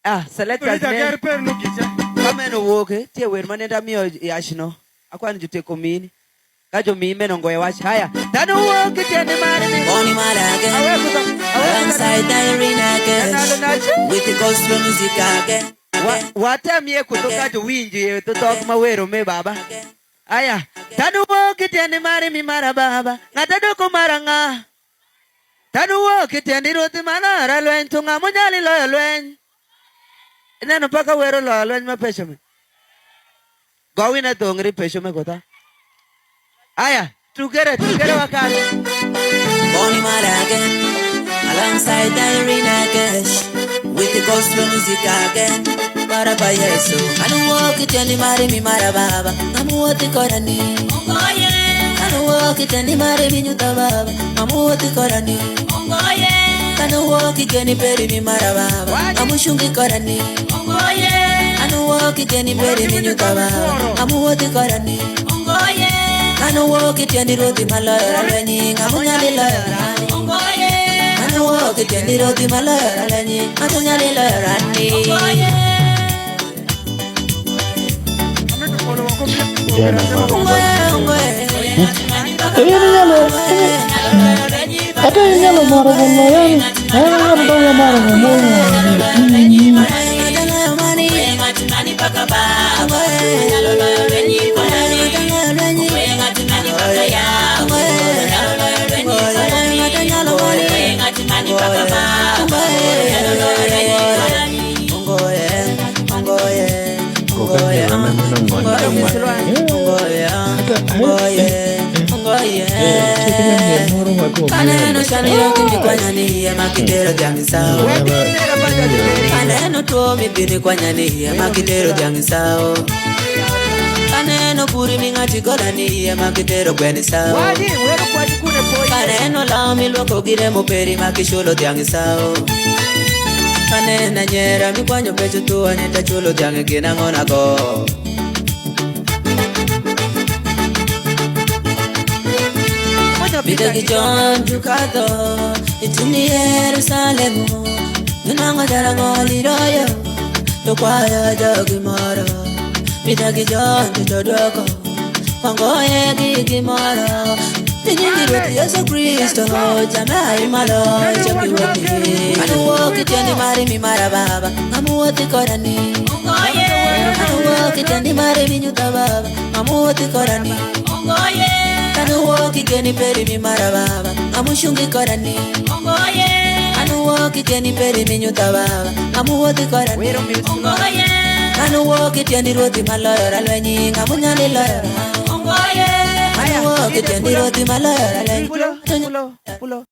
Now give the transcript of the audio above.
Selectors ne kameno woke tie wer manenda miyo yashno akwan juteko mini kajo mime no ngoye wach haya tanu woke tiende mare ni Boni Malake alongside Irina Cash with the gospel music again. Watamie kutoka jo winji to tok mawero me baba haya tanu woke tiende mare mi mara baba ngata doko maranga tanu woke tiende roti manara lwen tunga munyali lo lwen neno paka wero lo lwen ma pesho me gowina dongri pesho me kota aya tugere wakati Boni Malake alongside Irina Cash with the gospel music again. Baraba yeso anu woke tiende mare mi mara baba amuoti korani ongoye anu woke tiende mare mi nyuta baba amuoti korani ongoye anu woke geni peri mi mara baba amushungi korani ongoye anu woke geni peri mi nyuta baba amuoti korani ongoye anu woke tiende roti malora lweni amunyali lora ongoye anu woke tiende roti malora lweni amunyali lora ni ongoye Ata nyalo maro gono yani ana ndo maro gono Kaneno shaniro kimbikwanyani ya makitero jangisao Kaneno tuo mibini kwanyani ya makitero jangisao Kaneno puri mingati kodani ya makitero kwenisao Kaneno lao milwako gire moperi makishulo jangisao Kanena nyera mikwanyo pecho tuwa nita chulo jangi kinangona ko Bidagi John Ducado, itini Yerusalemu, Nunanga Darango Liroyo, Tokwaya Dogimara, Bidagi John Dodoko, Pangoye Gigimara, Tinini Yesu Christo, Jamai Malo, Jabiwati, Anu walk it and marry me Marababa, Amuati Korani, Anu walk it and marry me Nutababa, Amuati Korani, Anu woki geni peri mi marababa amushungi korani ongoye anu woki geni peri mi nyuta baba amu woti korani ongoye anu woki tendi roti malora lwenyi amunyali lora ongoye anu woki tendi roti malora lwenyi pulo